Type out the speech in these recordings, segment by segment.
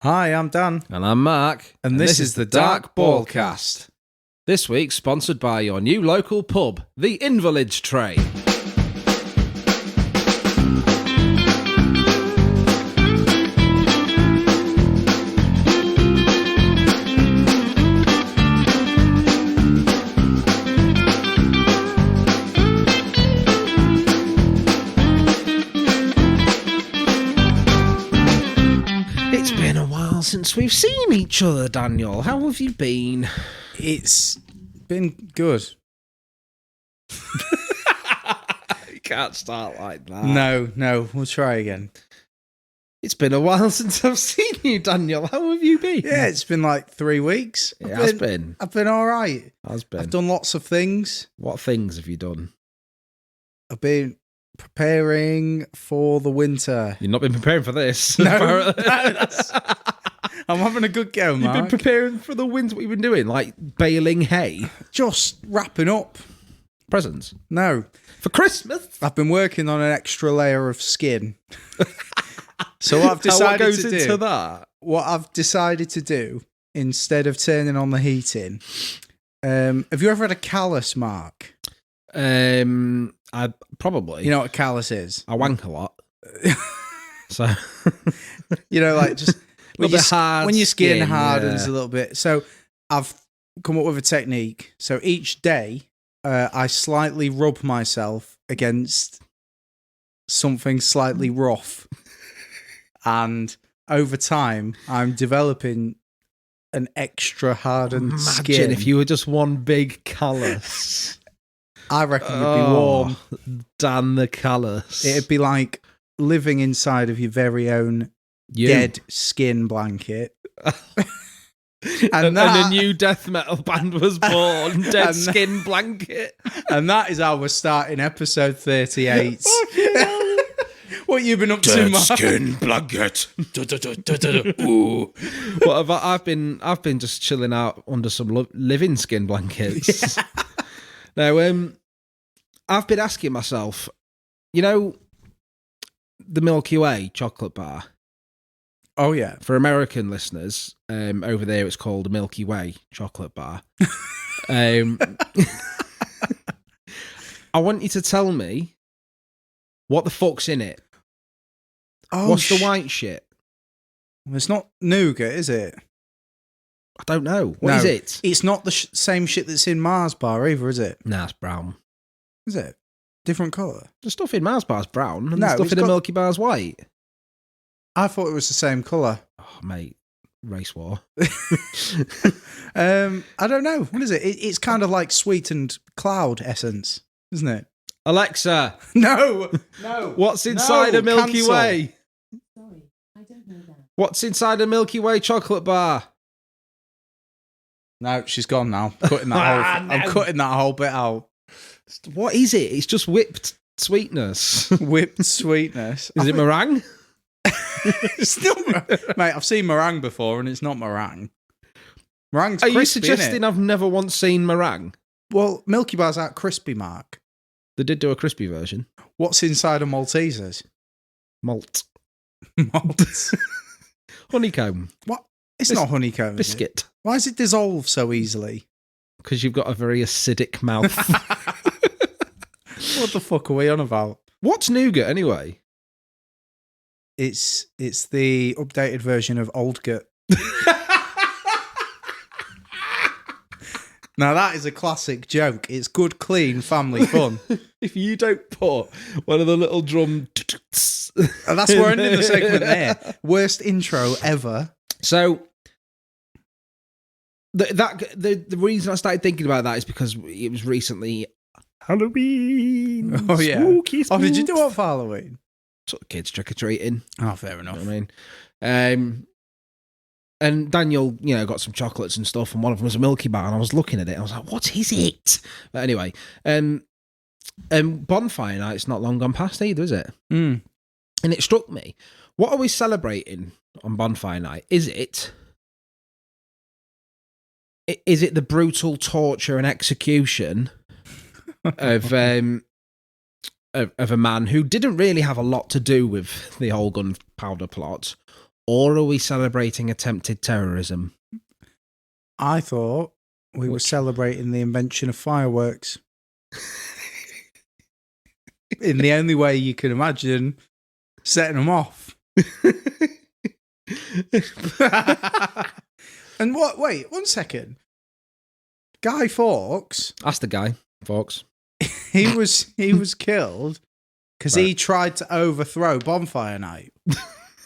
Hi, I'm Dan. And I'm Mark. And this is the Dark Ballcast. This week sponsored by your new local pub, the Invalid Tray. It's been a while since we've seen each other, Daniel. How have you been? It's been good. You can't start like that. No, we'll try again. It's been a while since I've seen you, Daniel. How have you been? Yeah, it's been like 3 weeks. It has been. I've been all right. Has been. I've done lots of things. What things have you done? I've been preparing for the winter. You've not been preparing for this. No, I'm having a good go, Mark. You've been preparing for the winter. What you've been doing? Like baling hay? Just wrapping up. Presents? No. For Christmas? I've been working on an extra layer of skin. So what I've decided what goes to into do, that? What I've decided to do, instead of turning on the heating, have you ever had a callus, Mark? I probably. You know what a callus is? I wank a lot. So you know, like just when, when your skin hardens yeah. a little bit. So I've come up with a technique. So each day, I slightly rub myself against something slightly rough, and over time, I'm developing an extra hardened skin. Imagine if you were just one big callus. I reckon you'd be warm. Dan the callus. It'd be like living inside of your very own dead skin blanket. And a new death metal band was born, Dead Skin Blanket. And that is how we're starting episode 38. What you been up to, Mark? Dead Skin Blanket. Ooh. What I've been just chilling out under some living skin blankets. Yeah. Now, I've been asking myself, you know, the Milky Way chocolate bar. Oh, yeah. For American listeners, over there it's called a Milky Way chocolate bar. I want you to tell me what the fuck's in it. Oh, what's the white shit? Well, it's not nougat, is it? I don't know. What is it? It's not the same shit that's in Mars bar either, is it? Nah, it's brown. Is it? Different colour? The stuff in Mars bar's brown, and the stuff in the Milky Bar's white. I thought it was the same colour. Oh, mate. Race war. I don't know. What is it? It's kind of like sweetened cloud essence, isn't it? Alexa. No. What's inside a Milky cancel. Way? Sorry, I don't know that. What's inside a Milky Way chocolate bar? No, she's gone now. I'm cutting that whole bit out. What is it? It's just whipped sweetness. Whipped sweetness. Is it meringue? It's not, mate, I've seen meringue before and it's not meringue. Meringue's Are crispy, you suggesting I've never once seen meringue? Well, Milky Bars aren't crispy, Mark. They did do a crispy version. What's inside a Maltesers? Malt. Malt. Honeycomb. What? It's not honeycomb, Biscuit. Is it? Why does it dissolve so easily? Because you've got a very acidic mouth. What the fuck are we on about? What's nougat anyway? It's the updated version of Old Gut. Now that is a classic joke. It's good, clean, family fun. If you don't put one of the little drum... And that's where we're ending the segment there. Worst intro ever. So... The reason I started thinking about that is because it was recently Halloween. Oh, yeah. Spooky. Oh, did you do it for Halloween? Took kids trick-or-treating. Oh, fair enough. You know what I mean? And Daniel, got some chocolates and stuff, and one of them was a Milky Bar, and I was looking at it, and I was like, what is it? But anyway, Bonfire Night's not long gone past either, is it? Mm. And it struck me, what are we celebrating on Bonfire Night? Is it the brutal torture and execution of a man who didn't really have a lot to do with the whole gunpowder plot, Or are we celebrating attempted terrorism? I thought we were celebrating the invention of fireworks. In the only way you can imagine setting them off. And what? Wait, 1 second. Guy Fawkes. That's the guy, Fawkes. He was killed because he tried to overthrow Bonfire Night,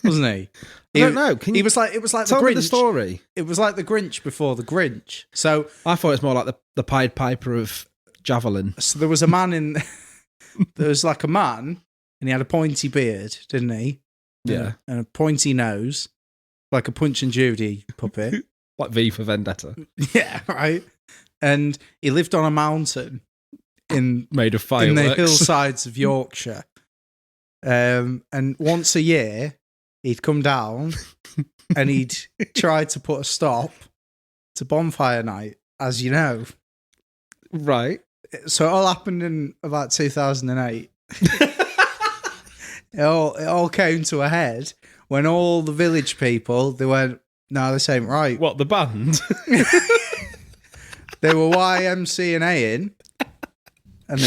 wasn't he? I don't know. Can you It was like tell the Grinch. me the story? It was like the Grinch before the Grinch. So I thought it was more like the Pied Piper of Javelin. So there was a man in. There was like a man, and he had a pointy beard, didn't he? Yeah. And a pointy nose, like a Punch and Judy puppet. Like V for Vendetta. Yeah, right. And he lived on a mountain Made of fireworks. in the hillsides of Yorkshire. And once a year, he'd come down and he'd try to put a stop to Bonfire Night, as you know. Right. So it all happened in about 2008. It all came to a head when all the village people, they went, no, this ain't right. What, the band? They were YMCA-ing, and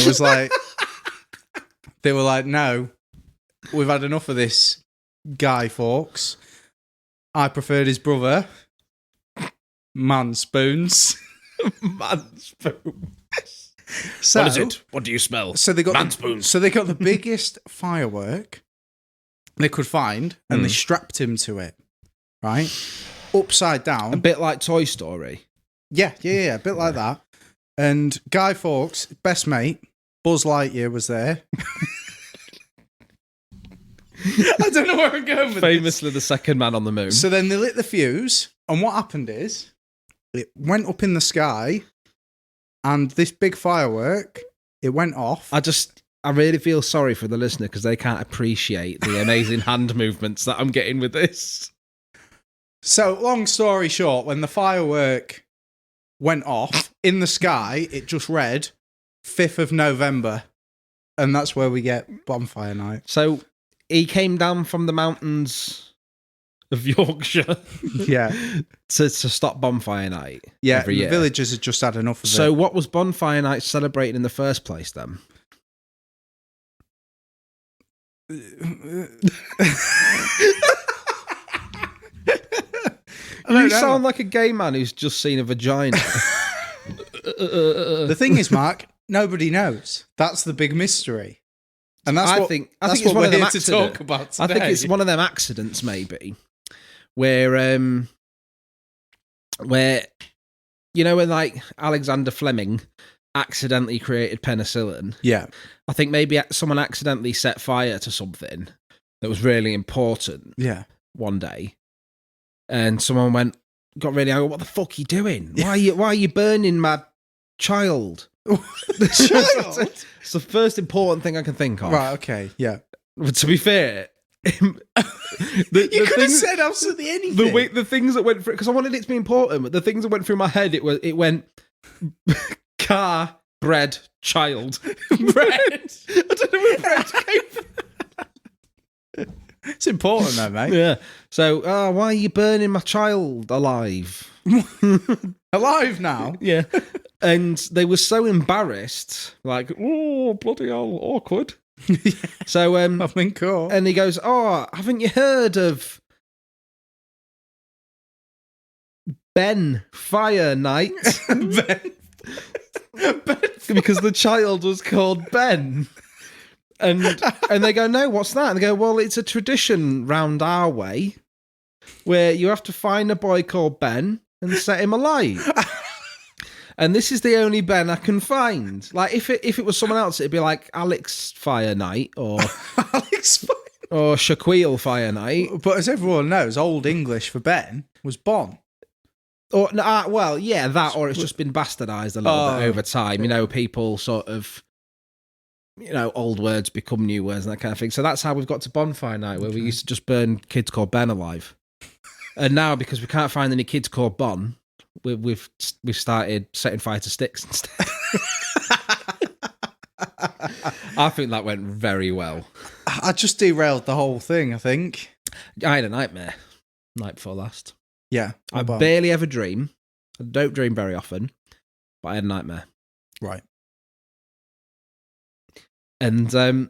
they were like, no, we've had enough of this Guy Fawkes. I preferred his brother, Man Spoons. Man Spoons. So, What is it? What do you smell? So they got Man Spoons. So they got the biggest firework they could find, and they strapped him to it, right, upside down, A bit like Toy Story. Yeah, a bit like that. And Guy Fawkes, best mate, Buzz Lightyear was there. I don't know where I'm going with Famously the second man on the moon. this. So then they lit the fuse, and what happened is it went up in the sky, and this big firework, it went off. I really feel sorry for the listener because they can't appreciate the amazing hand movements that I'm getting with this. So, long story short, when the firework went off in the sky, it just read 5th of November. And that's where we get Bonfire Night. So he came down from the mountains of Yorkshire Yeah. to stop Bonfire Night Yeah, every the year. villagers had just had enough of So it. what was Bonfire Night celebrating in the first place then? You sound like a gay man who's just seen a vagina. The thing is, Mark, nobody knows. That's the big mystery. And that's I what, think that's it's what one we're of them here to accident- talk about I today. think it's one of them accidents, maybe, where you know when like Alexander Fleming accidentally created penicillin. Yeah. I think maybe someone accidentally set fire to something that was really important Yeah. one day, and someone got really angry. What the fuck are you doing? Why are you burning my child? Child? It's the first important thing I can think of. Right, okay, yeah. But to be fair, You could have said absolutely anything. the things that went through, because I wanted it to be important, but the things that went through my head, it went car, bread, child. Bread. I don't know where bread came from. It's important though, mate. Yeah. So, why are you burning my child alive? Alive now? Yeah. And they were so embarrassed, like, oh, bloody hell, awkward. So, I've been caught. and he goes, oh, haven't you heard of Bonfire Night? Ben. Because the child was called Ben. And they go, no, what's that? And they go, well, it's a tradition round our way where you have to find a boy called Ben and set him alight. And this is the only Ben I can find. Like, if it was someone else, it'd be like Alex Fire Night or Alex. or Shaquille Fire Night. But as everyone knows, Old English for Ben was Bon. Or well, yeah, that, or it's just been bastardized a little bit over time. You know, people sort of, you know, old words become new words and that kind of thing. So that's how we've got to Bonfire Night, where we used to just burn kids called Ben alive. And now, because we can't find any kids called Bon, we've started setting fire to sticks instead. I think that went very well. I just derailed the whole thing, I think. I had a nightmare. night before last. Yeah. I barely ever dream. I don't dream very often, but I had a nightmare. Right. And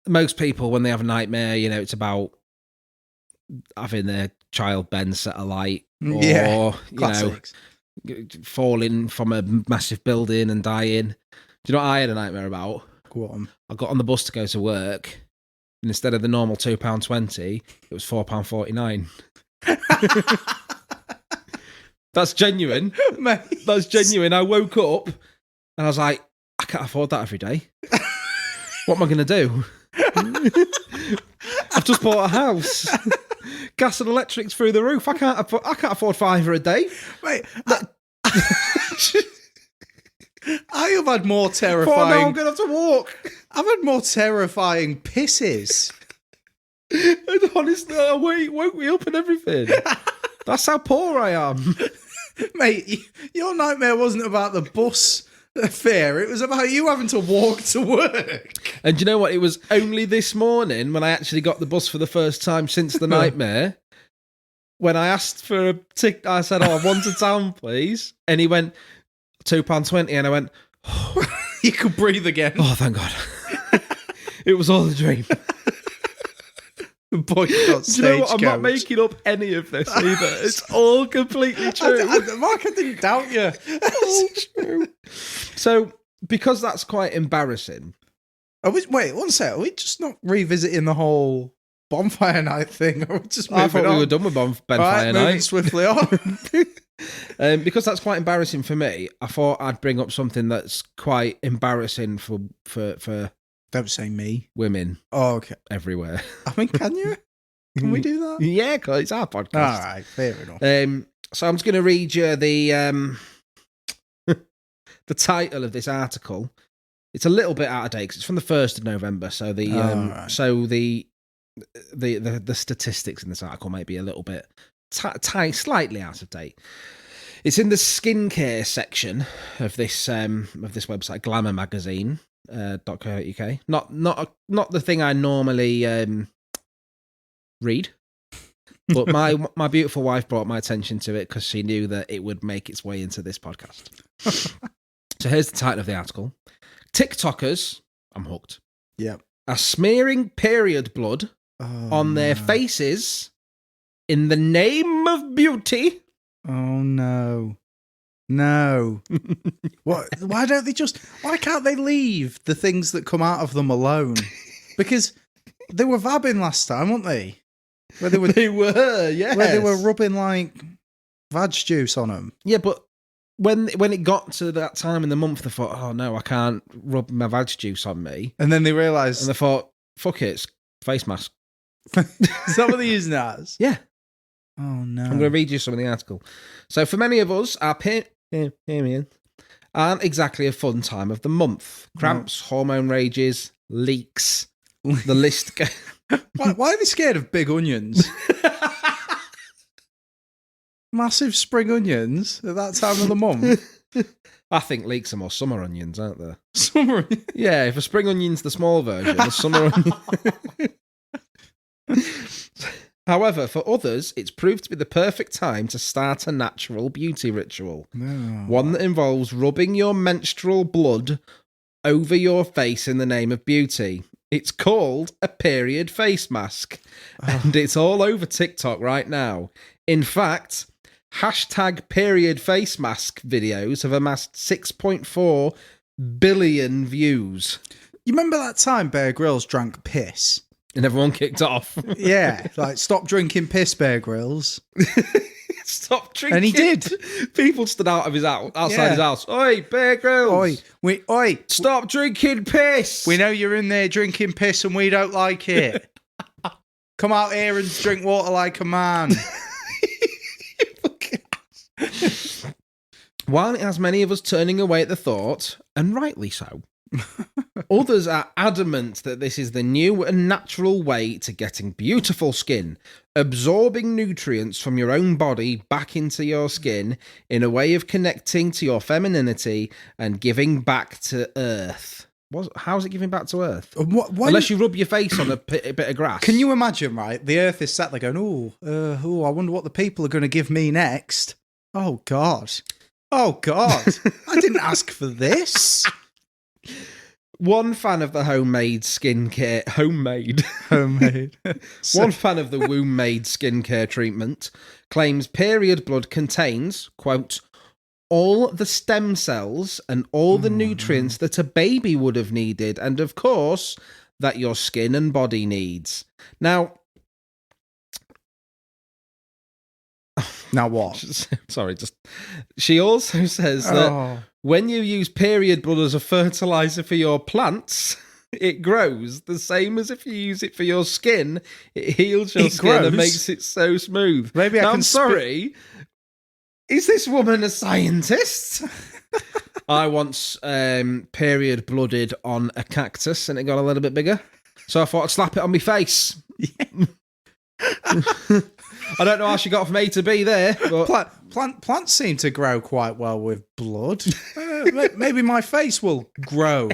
most people, when they have a nightmare, it's about having their child Ben set alight, or classics. Falling from a massive building and dying. Do you know what I had a nightmare about? Go on. I got on the bus to go to work, and instead of the normal £2.20, it was £4.49. That's genuine. Mate. That's genuine. I woke up and I was like, I can't afford that every day. What am I going to do? I've just bought a house. Gas and electric's through the roof. I can't afford £5 a day. Mate, I have had more terrifying... Now I'm going to have to walk. I've had more terrifying pisses. And honestly, it woke me up and everything. That's how poor I am. Mate, your nightmare wasn't about the bus fare. It was about you having to walk to work. And do you know what? It was only this morning when I actually got the bus for the first time since the nightmare. When I asked for a ticket, I said, I want a town, please. And he went, £2.20. And I went, You could breathe again. Oh, thank God. It was all a dream. Boy, Do you know what? I'm not making up any of this either. It's all completely true. Mark, I didn't doubt you. It's all true. So, because that's quite embarrassing. Wait, one sec. Are we just not revisiting the whole Bonfire Night thing? Or just I thought we were done with Bonfire Night. Moving swiftly on. Because that's quite embarrassing for me, I thought I'd bring up something that's quite embarrassing for Don't say me. Women. Oh, okay. Everywhere. I mean, can you? Can we do that? Yeah, because it's our podcast. All right, fair enough. So I'm just going to read you the the title of this article. It's a little bit out of date because it's from the 1st of November. So the statistics in this article might be a little bit slightly out of date. It's in the skincare section of this website, Glamour Magazine. .co.uk. Not the thing I normally read, but my beautiful wife brought my attention to it because she knew that it would make its way into this podcast. So here's the title of the article: TikTokers, I'm hooked. Yep. Are smearing period blood on their faces in the name of beauty. Oh no. No. What? Why can't they leave the things that come out of them alone? Because they were vabbing last time, weren't they? Where they were, yes. Where they were rubbing like vag juice on them. Yeah, but when it got to that time in the month, they thought, oh no, I can't rub my vag juice on me. And then they realised. And they thought, fuck it, it's face mask. Is that what they're using it as? Yeah. Oh no. I'm going to read you some of the article. So for many of us, our period aren't exactly a fun time of the month. Cramps, hormone rages, leaks. The list goes. Why are they scared of big onions? Massive spring onions at that time of the month? I think leeks are more summer onions, aren't they? Summer onions? Yeah, if a spring onion's the small version, the summer onion. However, for others, it's proved to be the perfect time to start a natural beauty ritual. No. One that involves rubbing your menstrual blood over your face in the name of beauty. It's called a period face mask, and it's all over TikTok right now. In fact, #period face mask videos have amassed 6.4 billion views. You remember that time Bear Grylls drank piss? And everyone kicked off. Yeah, like, stop drinking piss, Bear Grylls. Stop drinking. And he did. People stood outside his house. Oi, Bear Grylls. Oi. Stop drinking piss. We know you're in there drinking piss and we don't like it. Come out here and drink water like a man. While it has many of us turning away at the thought, and rightly so, others are adamant that this is the new and natural way to getting beautiful skin, absorbing nutrients from your own body back into your skin in a way of connecting to your femininity and giving back to Earth. How's it giving back to Earth? Why, Unless you rub your face on a bit of grass. can you imagine, right? The Earth is sat there going, I wonder what the people are going to give me next. Oh, God. Oh, God. I didn't ask for this. One fan of the homemade skincare... Homemade. One fan of the womb-made skincare treatment claims period blood contains, quote, all the stem cells and all the nutrients that a baby would have needed, and of course, that your skin and body needs. Now what? Sorry, she also says that when you use period blood as a fertilizer for your plants, it grows the same as if you use it for your skin. It heals your skin grows? and makes it so smooth. Maybe I'm sorry. Is this woman a scientist? I once period blooded on a cactus and it got a little bit bigger. So I thought I'd slap it on my face. Yeah. I don't know how she got from A to B there. But... Plants seem to grow quite well with blood. Maybe my face will grow.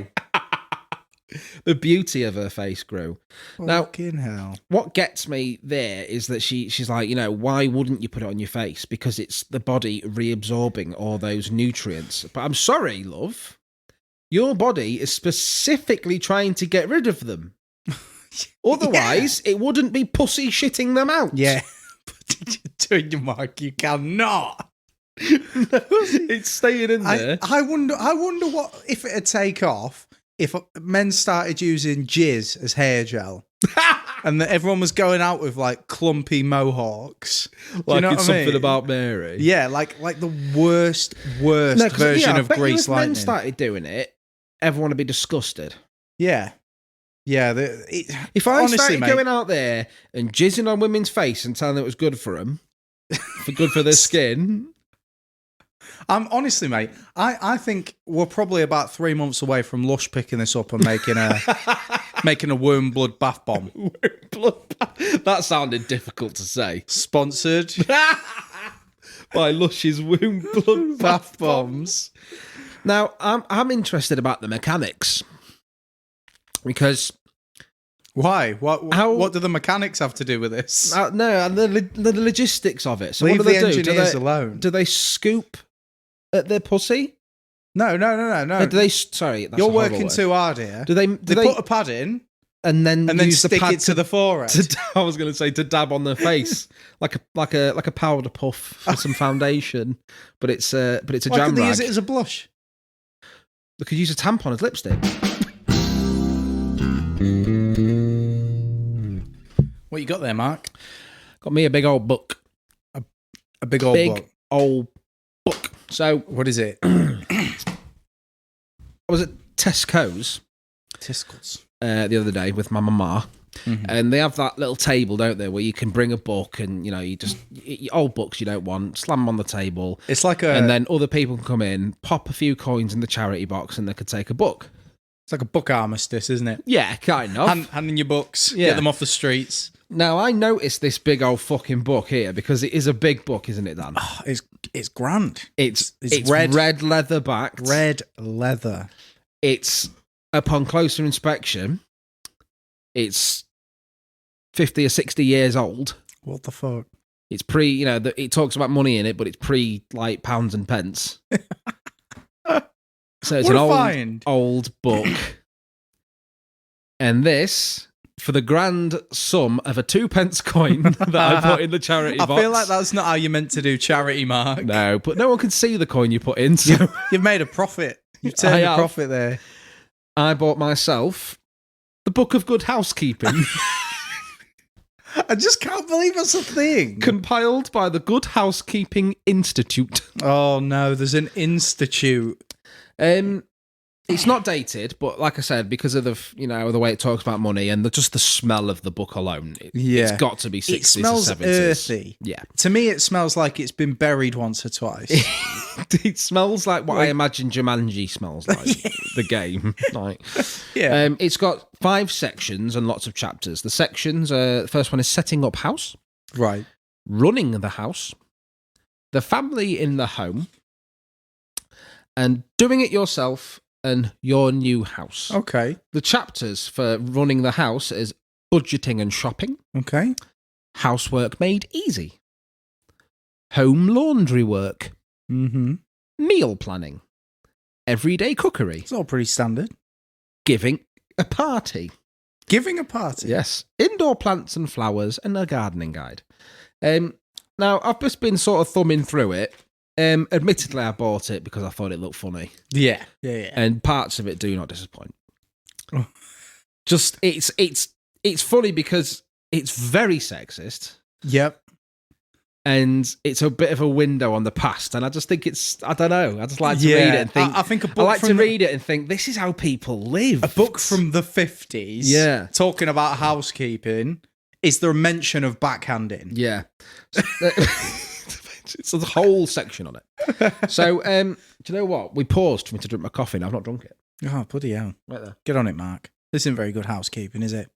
The beauty of her face grew. Fucking hell. What gets me there is that she's like, why wouldn't you put it on your face? Because it's the body reabsorbing all those nutrients. But I'm sorry, love. Your body is specifically trying to get rid of them. Otherwise, it wouldn't be pussy shitting them out. Yeah. But doing your mark, you cannot. It's staying in there. I wonder what if it'd take off if men started using jizz as hair gel. And that everyone was going out with like clumpy mohawks. Like it's something about Mary. Yeah, like the worst version of Grease Lightning. If men started doing it, everyone would be disgusted. Yeah. Yeah. If I started going out there and jizzing on women's face and telling them it was good for them, good for their skin. Honestly, mate, I think we're probably about 3 months away from Lush picking this up and making a worm blood bath bomb. That sounded difficult to say. Sponsored by Lush's womb blood bath bombs. Now, I'm interested about the mechanics because why? What do the mechanics have to do with this? No, and the logistics of it. So leave what do they the do? engineers alone. Do they scoop at their pussy? No. Do they? Sorry, that's you're a horrible working word. too hard here. Do they put a pad in and then use stick the pad it to the forehead? I was going to say to dab on their face like a powder puff for some foundation, but it's a Why jam could they rag. use it as a blush? They could use a tampon as lipstick. What you got there, Mark? Got me a big old book. A big old book. So what is it? I was at Tesco's the other day with my mama, and they have that little table, don't they, where you can bring a book and you just old books you don't want, slam them on the table. It's like and then other people can come in, pop a few coins in the charity box, and they could take a book. It's like a book armistice, isn't it? Yeah, kind of. Hand in your books, get them off the streets. Now, I noticed this big old fucking book here because it is a big book, isn't it, Dan? Oh, it's grand. It's red leather backed. Red leather. It's, upon closer inspection, it's 50 or 60 years old. What the fuck? It's it talks about money in it, but it's like pounds and pence. So it's an old book. And this, for the grand sum of a 2p coin that I put in the charity box. I feel like that's not how you're meant to do charity, Mark. No, but no one can see the coin you put in. So you've made a profit. You've turned a profit there. I bought myself the Book of Good Housekeeping. I just can't believe that's a thing. Compiled by the Good Housekeeping Institute. Oh no, there's an institute. It's not dated, but like I said, because of the way it talks about money and just the smell of the book alone, it's got to be 60s it smells or 70s. Earthy. Yeah. To me, it smells like it's been buried once or twice. It smells like what I imagine Jumanji smells like, the game. It's got 5 sections and lots of chapters. The sections, the first one is setting up house. Right. Running the house. The family in the home. And doing it yourself and your new house. Okay. The chapters for running the house is budgeting and shopping, Okay. housework made easy, home laundry work, Mm-hmm. meal planning, everyday cookery, It's all pretty standard. giving a party. Giving a party. Yes. Indoor plants and flowers and a gardening guide. Now, I've just been sort of thumbing through it. Admittedly, I bought it because I thought it looked funny. Yeah. And parts of it do not disappoint. Oh. Just, it's funny because it's very sexist. Yep. And it's a bit of a window on the past. And I just think I don't know. I just like to read it and think. I think a book I like from to read it and think, this is how people live. a book from the 50s. Yeah. Talking about housekeeping. Is there a mention of backhanding? Yeah. It's a whole section on it. So, do you know what? We paused for me to drink my coffee and I've not drunk it. Oh, bloody hell. Right there. Get on it, Mark. This isn't very good housekeeping, is it?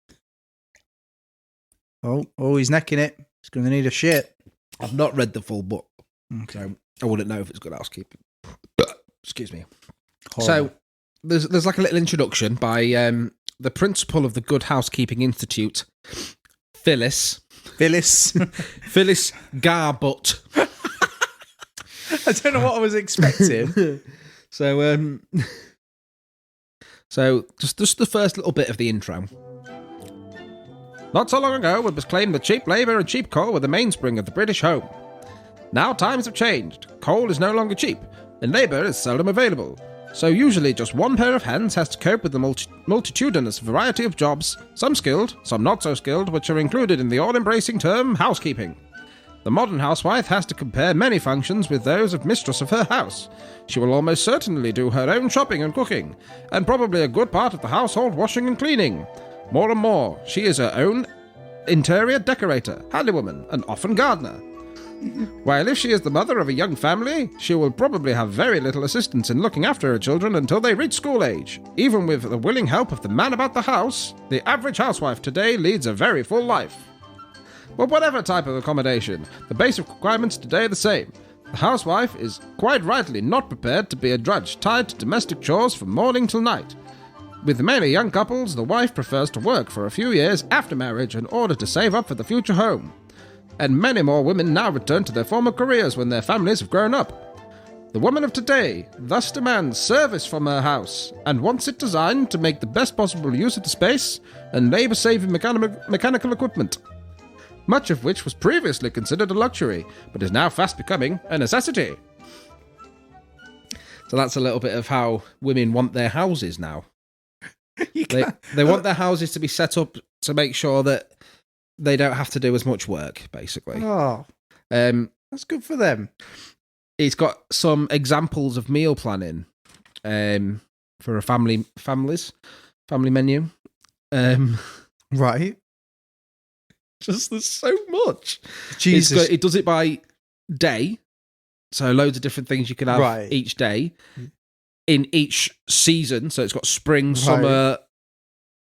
Oh, he's necking it. He's going to need a shit. I've not read the full book, Okay. so I wouldn't know if it's good housekeeping. Excuse me. Horrible. So, there's like a little introduction by the principal of the Good Housekeeping Institute, Phyllis Garbutt. I don't know what I was expecting. So just the first little bit of the intro. Not so long ago, it was claimed that cheap labour and cheap coal were the mainspring of the British home. Now times have changed. Coal is no longer cheap, and labour is seldom available. So usually just one pair of hands has to cope with the multitudinous variety of jobs, some skilled, some not so skilled, which are included in the all-embracing term housekeeping. The modern housewife has to compare many functions with those of mistress of her house. She will almost certainly do her own shopping and cooking, and probably a good part of the household washing and cleaning. More and more, she is her own interior decorator, handywoman, and often gardener. While if she is the mother of a young family, she will probably have very little assistance in looking after her children until they reach school age. Even with the willing help of the man about the house, the average housewife today leads a very full life. But whatever type of accommodation, the basic requirements today are the same. The housewife is quite rightly not prepared to be a drudge tied to domestic chores from morning till night. With many young couples, the wife prefers to work for a few years after marriage in order to save up for the future home. And many more women now return to their former careers when their families have grown up. The woman of today thus demands service from her house and wants it designed to make the best possible use of the space and labour-saving mechanical equipment, much of which was previously considered a luxury, but is now fast becoming a necessity. So that's a little bit of how women want their houses now. They want their houses to be set up to make sure that they don't have to do as much work, basically. Oh, that's good for them. It's got some examples of meal planning for a family menu. Right. Just there's so much. Jesus. It does it by day, so loads of different things you can have each day in each season. So it's got spring, summer,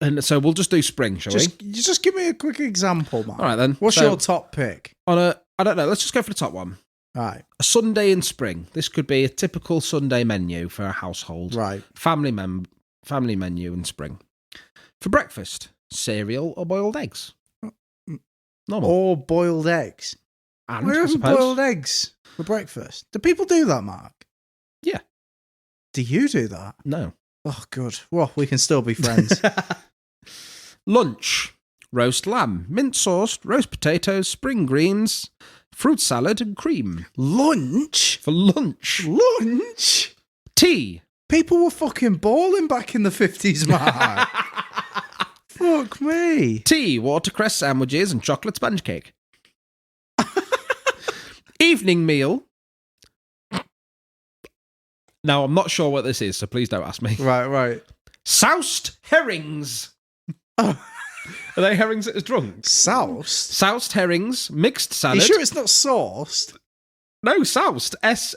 and so we'll just do spring, shall we? Just give me a quick example, man. All right then. What's your top pick? I don't know. Let's just go for the top one. Right. A Sunday in spring. This could be a typical Sunday menu for a household. Right. Family menu in spring. For breakfast, cereal or boiled eggs. Normal. Or boiled eggs. And We're I having suppose boiled eggs for breakfast. Do people do that, Mark? Yeah. Do you do that? No. Oh, good. Well, we can still be friends. Lunch. Roast lamb, mint sauce, roast potatoes, spring greens, fruit salad and cream. Lunch? For lunch. Lunch? Tea. People were fucking balling back in the 50s, Mark. Fuck me. Tea, watercress sandwiches and chocolate sponge cake. Evening meal. Now, I'm not sure what this is, so please don't ask me. Right. Soused herrings. Oh. Are they herrings that is drunk? Soused? Soused herrings, mixed salad. Are you sure it's not sauced? No, soused. SOUSED.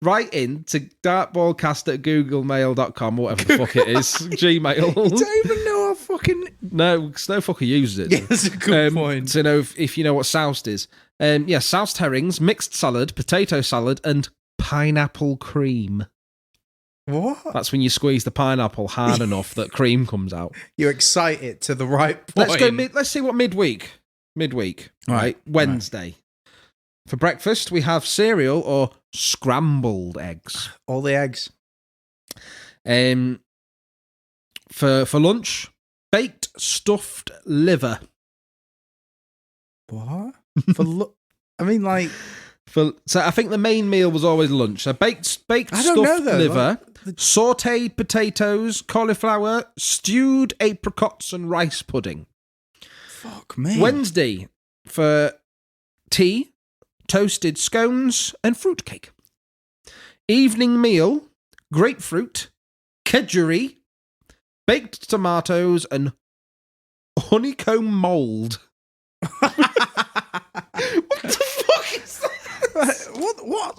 Write in to dartballcast@googlemail.com, whatever the fuck it is. Gmail. You don't even know how fucking... No, because no fucker uses it. Yeah, that's a good point. To know if you know what soused is. Soused herrings, mixed salad, potato salad, and pineapple cream. What? That's when you squeeze the pineapple hard enough that cream comes out. You excite it to the right point. Let's go. Let's see what midweek. Right. Wednesday. For breakfast, we have cereal or scrambled eggs. All the eggs. For lunch, baked stuffed liver. What? I mean, like... So I think the main meal was always lunch. So baked stuffed liver, sautéed potatoes, cauliflower, stewed apricots, and rice pudding. Fuck me. Wednesday, for tea, toasted scones, and fruitcake. Evening meal, grapefruit, kedgeree, baked tomatoes, and honeycomb mould. What the fuck is that?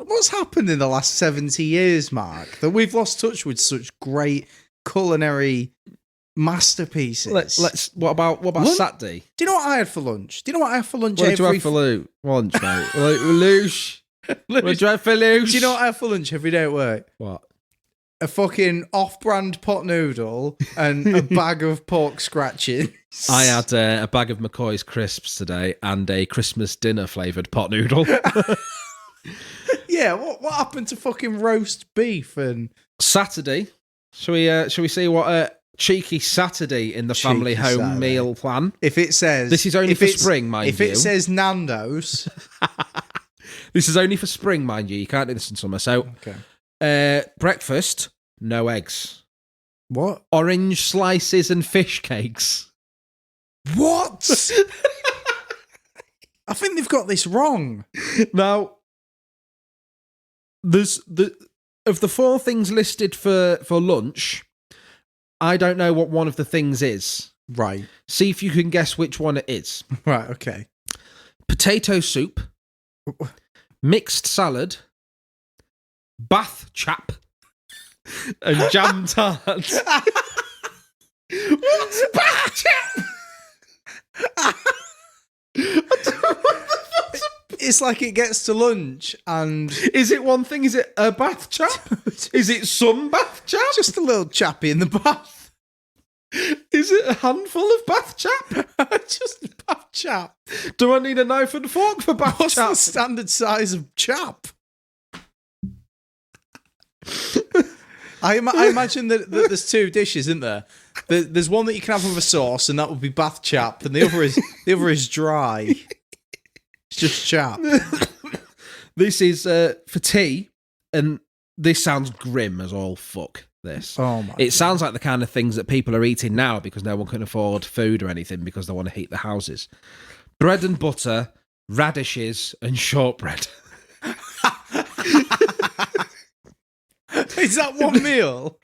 What's happened in the last 70 years, Mark, that we've lost touch with such great culinary masterpieces? What about Saturday? Do you know what I had for lunch? What did you have for lunch, mate? What did you have for lunch? Do you know what I have for lunch every day at work? What? A fucking off-brand pot noodle and a bag of pork scratchings. I had a bag of McCoy's crisps today and a Christmas dinner flavoured pot noodle. Yeah, what happened to fucking roast beef and Saturday? Shall we see what a cheeky Saturday in the family home Saturday meal plan? If it says this is only for spring, mind you. If it says Nando's, this is only for spring, mind you. You can't do this in summer. So, breakfast, no eggs. What? Orange slices and fish cakes. What? I think they've got this wrong. Now, there's of the 4 things listed for lunch, I don't know what one of the things is. Right. See if you can guess which one it is. Right, okay. Potato soup, mixed salad, bath chap, and jam tart. What's bath chap? It's like it gets to lunch and... Is it one thing? Is it a bath chap? Is it some bath chap? Just a little chappy in the bath. Is it a handful of bath chap? Just a bath chap. Do I need a knife and fork for bath What's chap? the standard size of chap? I imagine that there's 2 dishes, isn't there? There's one that you can have with a sauce, and that would be bath chap, and the other is dry. It's just chap. This is for tea, and this sounds grim as all fuck. This. Oh my! It sounds like the kind of things that people are eating now because no one can afford food or anything because they want to heat the houses. Bread and butter, radishes, and shortbread. Is that one meal?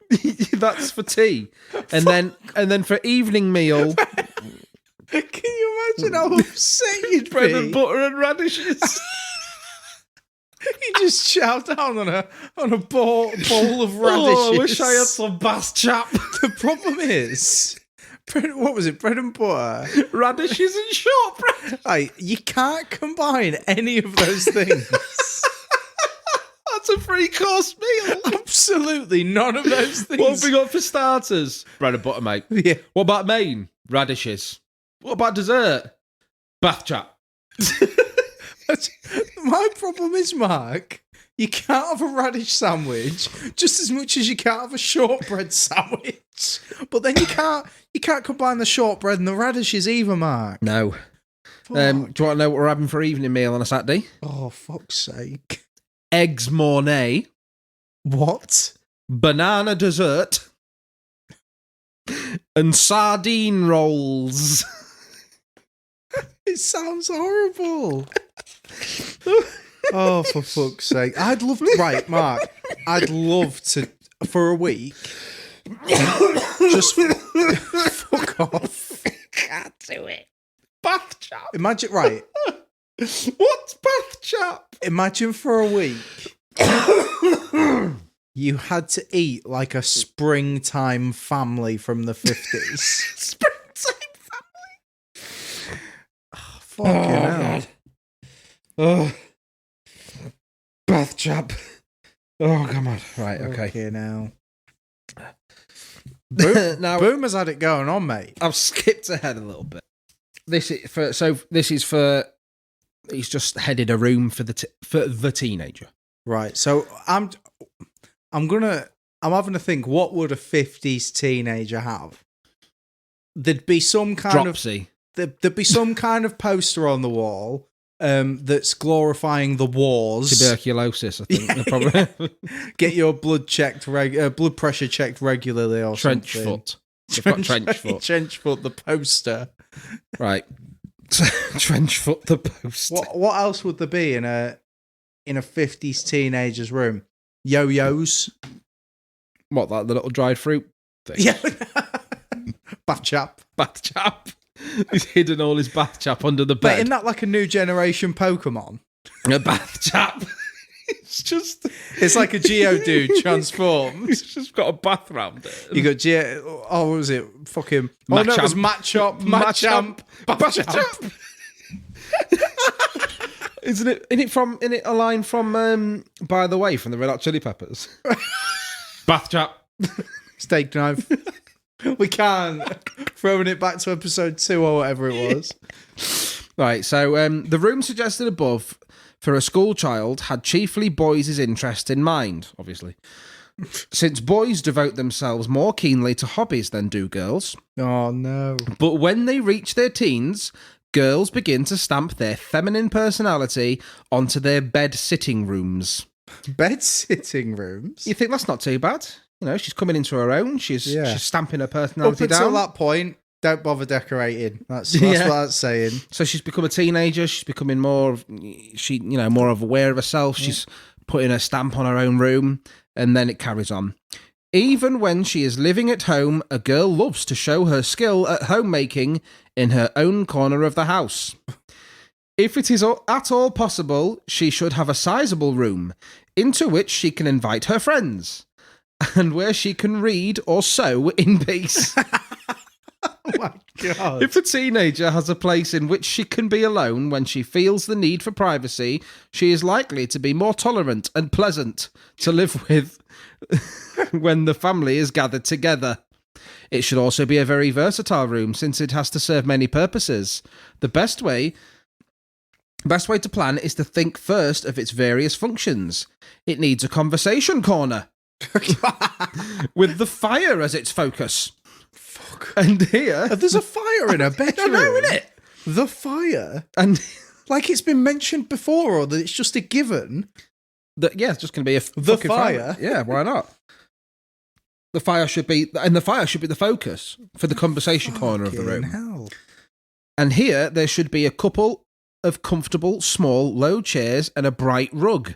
That's for tea, and then for evening meal. Can you imagine how upset you'd bread be? and butter and radishes? You just chow down on a bowl of radishes. Oh, I wish I had some bath chap. The problem is, what was it? Bread and butter, radishes and shortbread. Like, you can't combine any of those things. That's a 3-course meal. Absolutely none of those things. What have we got for starters? Bread and butter, mate. Yeah. What about main? Radishes. What about dessert? Bath chap. My problem is, Mark, you can't have a radish sandwich just as much as you can't have a shortbread sandwich. But then you can't combine the shortbread and the radishes either, Mark. No. Do you want to know what we're having for evening meal on a Saturday? Oh, fuck's sake. Eggs Mornay. What? Banana dessert. And sardine rolls. It sounds horrible. Oh, for fuck's sake. Right, Mark, I'd love to, for a week, just fuck off. Can't do it. Bath chap. Imagine, right. What's bath chap? Imagine for a week, you had to eat like a springtime family from the 50s. Springtime family? Oh, fucking hell. God. Oh, bath chap. Oh, come on. Right, okay. Okay, now. Now, Boomer's had it going on, mate. I've skipped ahead a little bit. This is for he's just headed a room for the teenager. Right. So I'm having to think, what would a 50s teenager have? There'd be some kind Dropsy. There'd be some kind of poster on the wall that's glorifying the wars. Tuberculosis, I think. Probably. Get your blood pressure checked regularly or Trench something. foot. They've got trench foot. Trench foot, the poster. Right. Trench foot, the poster. What else would there be in a 50s teenager's room? Yo-yos. What, like the little dried fruit thing? Yeah. Bath chap. Bath chap. He's hidden all his bath chap under the bed. But isn't that like a new generation Pokemon? A bath chap. It's like a Geodude transformed. He's just got a bath round it. You got what was it? Fucking Machamp. No, it was Machamp, Machamp. Isn't it a line from By the Way from the Red Hot Chili Peppers? Bath chap. Steak knife. We can't. Throwing it back to episode 2 or whatever it was. Right, so the room suggested above for a school child had chiefly boys' interest in mind, obviously. Since boys devote themselves more keenly to hobbies than do girls. Oh, no. But when they reach their teens, girls begin to stamp their feminine personality onto their bed-sitting rooms. Bed-sitting rooms? You think that's not too bad? You know, she's coming into her own. She's stamping her personality Up until down. that point, don't bother decorating. That's what that's saying. So she's become a teenager. She's becoming more of aware of herself. She's putting a stamp on her own room, and then it carries on. Even when she is living at home, a girl loves to show her skill at homemaking in her own corner of the house. If it is at all possible, she should have a sizable room into which she can invite her friends and where she can read or sew in peace. Oh my God. If a teenager has a place in which she can be alone when she feels the need for privacy, she is likely to be more tolerant and pleasant to live with when the family is gathered together. It should also be a very versatile room since it has to serve many purposes. The best way to plan is to think first of its various functions. It needs a conversation corner with the fire as its focus. Fuck. And here... There's a fire in a bedroom. I know, innit? The fire? And like it's been mentioned before, or that it's just a given. It's just going to be The fire? Yeah, why not? The fire should be the focus for the conversation corner of the room. Hell. And here, there should be a couple of comfortable, small, low chairs and a bright rug.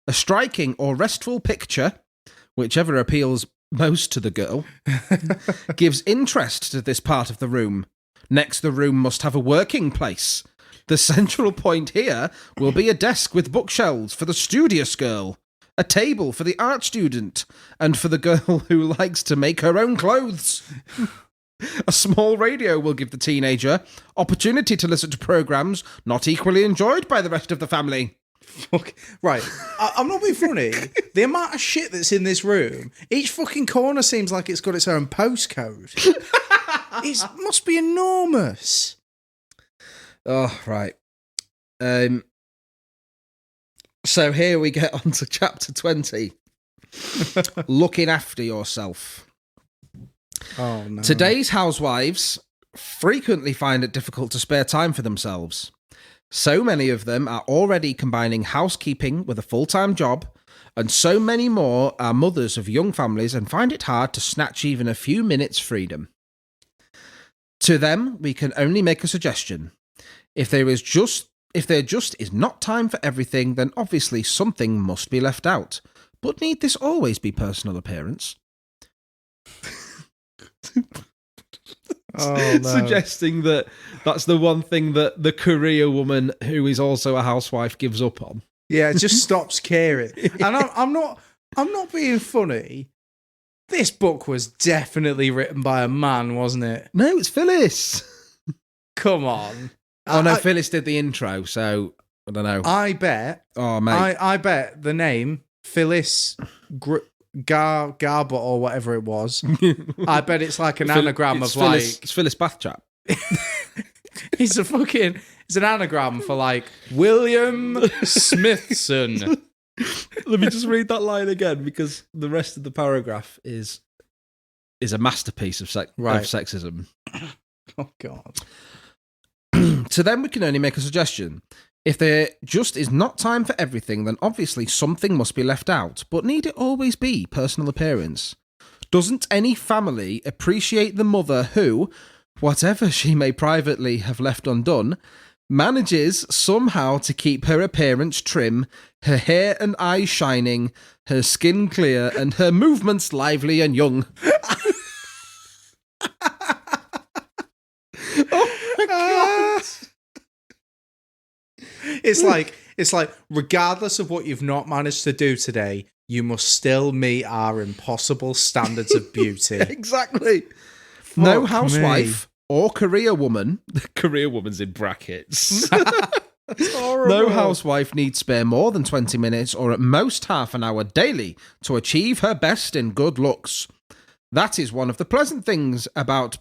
A striking or restful picture, whichever appeals most to the girl, gives interest to this part of the room. Next, the room must have a working place. The central point here will be a desk with bookshelves for the studious girl, a table for the art student, and for the girl who likes to make her own clothes. A small radio will give the teenager opportunity to listen to programs not equally enjoyed by the rest of the family. Fuck. Right. I'm not being funny. The amount of shit that's in this room, each fucking corner seems like it's got its own postcode. It must be enormous. Oh, right. So here we get on to chapter 20. Looking after yourself. Oh, no. Today's housewives frequently find it difficult to spare time for themselves. So many of them are already combining housekeeping with a full-time job, and so many more are mothers of young families and find it hard to snatch even a few minutes' freedom. To them, we can only make a suggestion. If there just is not time for everything, then obviously something must be left out. But need this always be personal appearance? Oh, no. Suggesting that that's the one thing that the career woman who is also a housewife gives up on. Yeah, it just stops caring. And I'm not being funny. This book was definitely written by a man, wasn't it? No, it's Phyllis. Come on. Oh no, Phyllis did the intro, so I don't know. I bet. Oh mate, I bet the name Phyllis Garbot or whatever it was. I bet it's like an anagram of It's Phyllis Bath Chap. it's an anagram for like William Smithson. Let me just read that line again because the rest of the paragraph is a masterpiece of sexism. Oh God. To them, we can only make a suggestion. If there just is not time for everything, then obviously something must be left out. But need it always be personal appearance? Doesn't any family appreciate the mother who, whatever she may privately have left undone, manages somehow to keep her appearance trim, her hair and eyes shining, her skin clear, and her movements lively and young? Oh my God. It's like regardless of what you've not managed to do today, you must still meet our impossible standards of beauty. Exactly. No housewife or career woman. The career woman's in brackets. That's horrible. No housewife needs spare more than 20 minutes or at most half an hour daily to achieve her best in good looks. That is one of the pleasant things about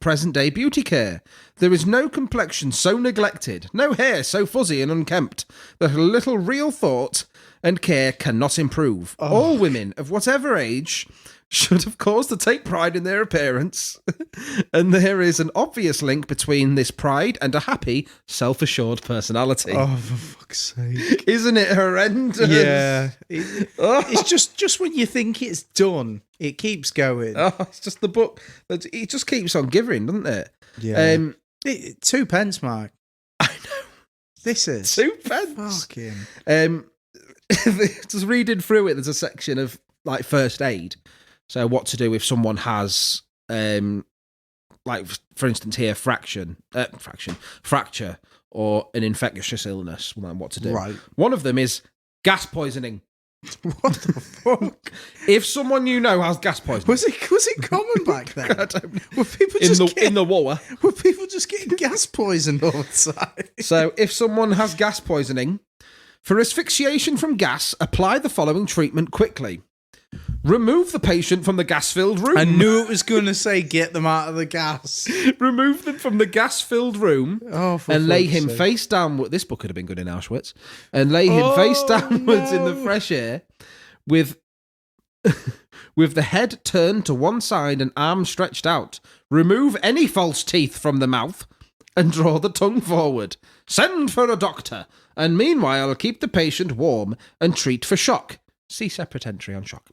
present-day beauty care. There is no complexion so neglected, no hair so fuzzy and unkempt, that a little real thought and care cannot improve. Oh. All women of whatever age should, of course, to take pride in their appearance, and there is an obvious link between this pride and a happy, self-assured personality. Oh, for fuck's sake. Isn't it horrendous? Yeah. It's just when you think it's done, it keeps going. Oh, it's just the book. It just keeps on giving, doesn't it? Yeah. 2 pence, Mark. I know. This is 2 pence. Fucking. Just reading through it, there's a section of like first aid. So what to do if someone has, like for instance here, fracture, or an infectious illness. Like what to do? Right. One of them is gas poisoning. What the fuck? If someone you know has gas poisoning, Was it common back then? I don't know. Were people in the war. Were people just getting gas poisoned all the time? So if someone has gas poisoning, for asphyxiation from gas, apply the following treatment quickly. Remove the patient from the gas-filled room. I knew it was going to say get them out of the gas. Remove them from the gas-filled room and lay him face downward. This book could have been good in Auschwitz. And lay him face downwards in the fresh air with the head turned to one side and arms stretched out. Remove any false teeth from the mouth and draw the tongue forward. Send for a doctor. And meanwhile, keep the patient warm and treat for shock. See separate entry on shock.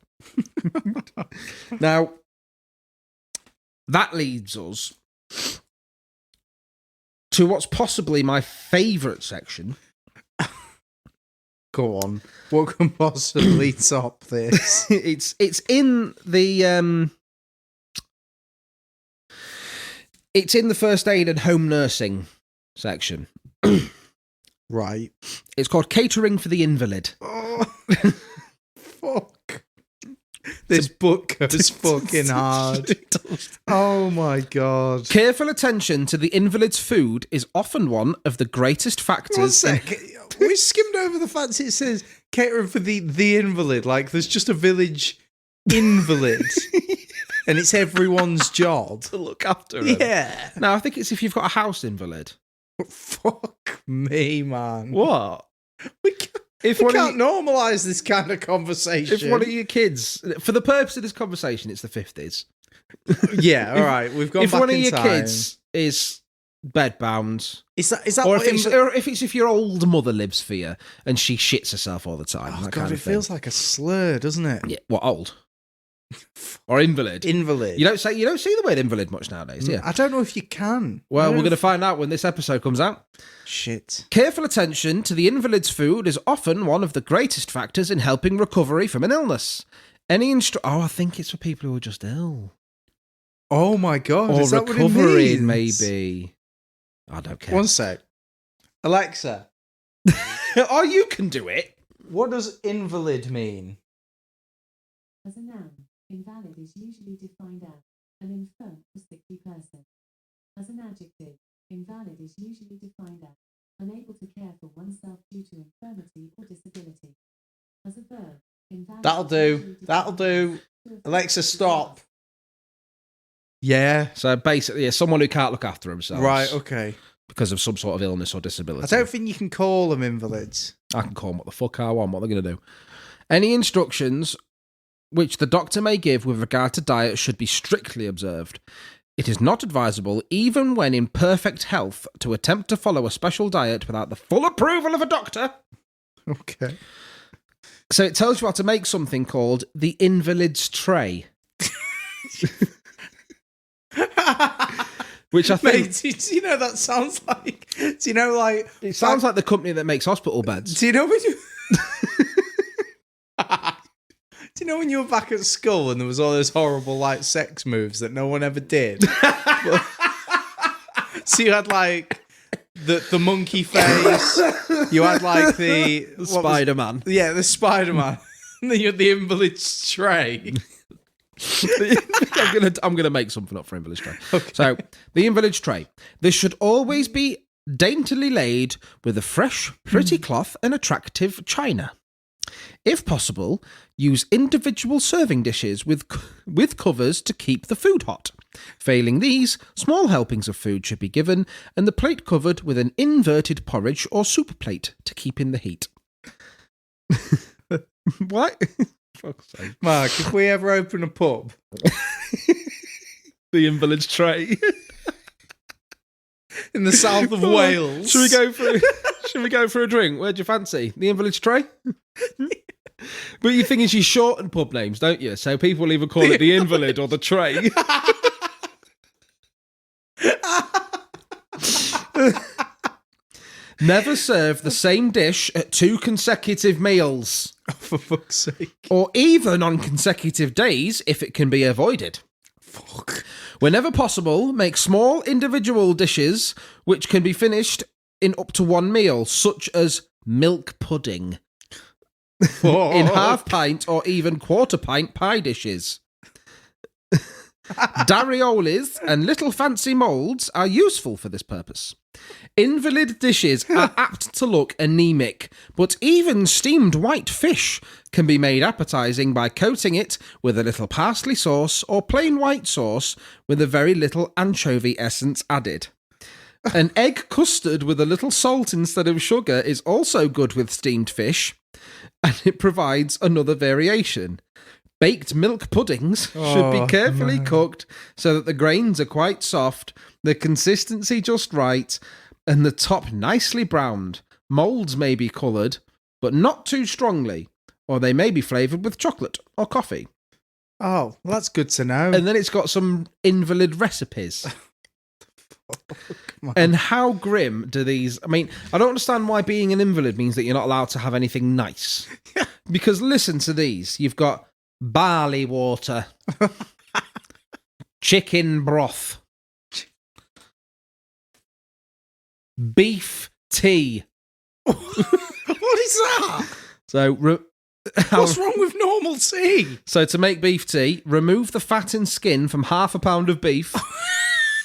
Now, that leads us to what's possibly my favourite section. Go on. What can possibly top this? It's in the it's in the first aid and home nursing section. Right. It's called Catering for the Invalid. Oh, fuck. This book goes fucking hard. Oh my God. Careful attention to the invalid's food is often one of the greatest factors. 1 sec. We skimmed over the fact it says catering for the invalid. Like there's just a village invalid. And it's everyone's job to look after him. Yeah. No, I think it's if you've got a house invalid. Fuck me, man. What? We can't normalise this kind of conversation. If one of your kids, for the purpose of this conversation, it's the 50s. Yeah, all right. We've gone if back one of in your time. kids is bedbound, Is that or what if your old mother lives for you and she shits herself all the time. Oh that God, kind it of thing. feels like a slur, doesn't it? Yeah, what old? Or invalid? Invalid. You don't see the word invalid much nowadays, do you? I don't know if you can. Well, we're going to find out when this episode comes out. Shit. Careful attention to the invalid's food is often one of the greatest factors in helping recovery from an illness. I think it's for people who are just ill. Oh my God. Or is that what it recovering, means? maybe. I don't care. 1 sec. Alexa, Oh, you can do it. what does invalid mean? As a noun, invalid is usually defined as an infirm or sickly person. As an adjective, invalid is usually defined as unable to care for oneself due to infirmity or disability. As a verb, invalid That'll do. That'll do. Alexa, stop. Yeah. So basically, someone who can't look after themselves. Right, okay. Because of some sort of illness or disability. I don't think you can call them invalids. I can call them what the fuck I want. What they're going to do. Any instructions which the doctor may give with regard to diet should be strictly observed. It is not advisable, even when in perfect health, to attempt to follow a special diet without the full approval of a doctor. Okay. So it tells you how to make something called the invalid's tray. Which I think... Mate, do you know that sounds like... Do you know, like... It sounds like the company that makes hospital beds. Do you know when you... Do you know when you were back at school and there was all those horrible, like, sex moves that no one ever did? So you had, like, the monkey face. You had, like, the Spider-Man. Yeah, the Spider-Man. And then you had the invalid's tray. I'm gonna make something up for invalid's tray. Okay. So, the invalid's tray. This should always be daintily laid with a fresh, pretty cloth and attractive china. If possible, use individual serving dishes with covers to keep the food hot. Failing these, small helpings of food should be given, and the plate covered with an inverted porridge or soup plate to keep in the heat. What? Mark, if we ever open a pub... The invalid's tray. In the south of Wales. Should we go for a drink? Where'd you fancy? The invalid's tray? But your thing is you shorten pub names, don't you? So people will either call it the invalid or the tray. Never serve the same dish at 2 consecutive meals. Oh, for fuck's sake. Or even on consecutive days if it can be avoided. Fuck. Whenever possible, make small individual dishes which can be finished in up to 1 meal, such as milk pudding. In half pint or even quarter pint pie dishes. Dariolis and little fancy moulds are useful for this purpose. Invalid dishes are apt to look anemic, but even steamed white fish can be made appetising by coating it with a little parsley sauce or plain white sauce with a very little anchovy essence added. An egg custard with a little salt instead of sugar is also good with steamed fish, and it provides another variation. Baked milk puddings should be carefully cooked so that the grains are quite soft, the consistency just right, and the top nicely browned. Moulds may be coloured, but not too strongly, or they may be flavoured with chocolate or coffee. Oh, well, that's good to know. And then it's got some invalid recipes. And how grim do these... I mean, I don't understand why being an invalid means that you're not allowed to have anything nice. Because listen to these. You've got barley water, chicken broth, beef tea. What is that? So, what's wrong with normal tea? So to make beef tea, remove the fat and skin from half a pound of beef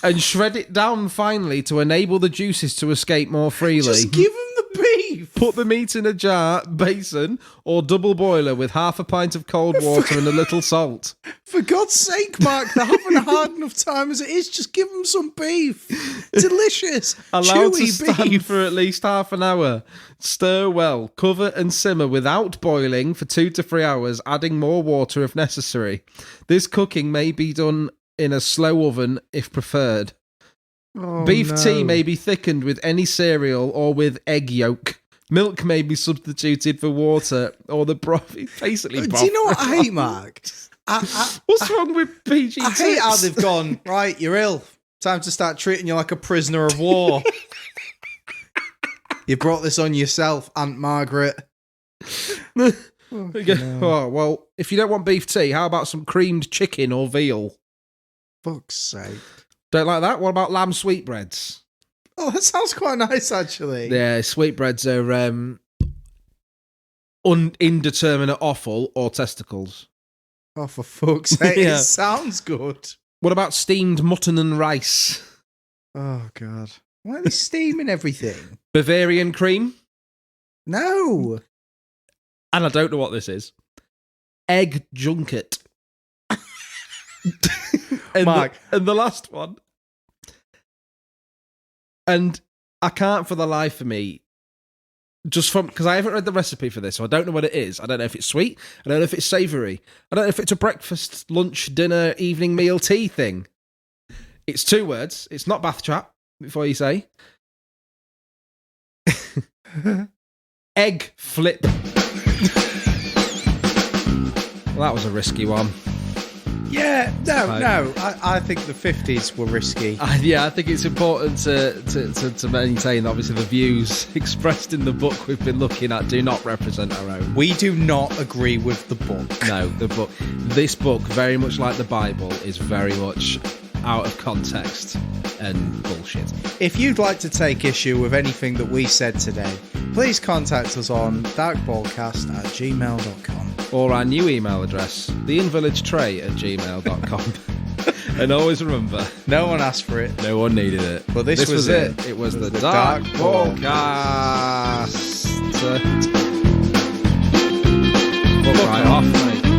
and shred it down finely to enable the juices to escape more freely. Just give them the beef. Put the meat in a jar, basin, or double boiler with half a pint of cold water and a little salt. For God's sake, Mark, they're having a hard enough time as it is. Just give them some beef. Delicious. Allowed to chewy stand beef. for at least half an hour. Stir well. Cover and simmer without boiling for 2 to 3 hours, adding more water if necessary. This cooking may be done in a slow oven if preferred. Beef tea may be thickened with any cereal or with egg yolk. Milk may be substituted for water or the broth. Basically, broth. Do you know what I hate, Mark? What's wrong with PG I hate how tips? they've gone, right, you're ill. Time to start treating you like a prisoner of war. You brought this on yourself, Aunt Margaret. Oh, well, if you don't want beef tea, how about some creamed chicken or veal? Fuck's sake. Don't like that? What about lamb sweetbreads? Oh, that sounds quite nice, actually. Yeah, sweetbreads are indeterminate offal or testicles. Oh, for fuck's sake. Yeah. It sounds good. What about steamed mutton and rice? Oh, God. Why are they steaming everything? Bavarian cream? No. And I don't know what this is. egg junket. and, Mark. and the last one. And I can't for the life of me, just from, because I haven't read the recipe for this, so I don't know what it is. I don't know if it's sweet. I don't know if it's savoury. I don't know if it's a breakfast, lunch, dinner, evening meal, tea thing. It's 2 words. It's not bath chat, before you say. Egg flip. Well, that was a risky one. Yeah, no. I think the 50s were risky. Yeah, I think it's important to maintain, obviously, the views expressed in the book we've been looking at do not represent our own. We do not agree with the book. No, the book. This book, very much like the Bible, is very much out of context and bullshit. If you'd like to take issue with anything that we said today, please contact us on darkballcast@gmail.com. Or our new email address, theinvalidtray@gmail.com. And always remember, no one asked for it. No one needed it. But this was it. It was the Dark Ballcast. Fuck right off, mate.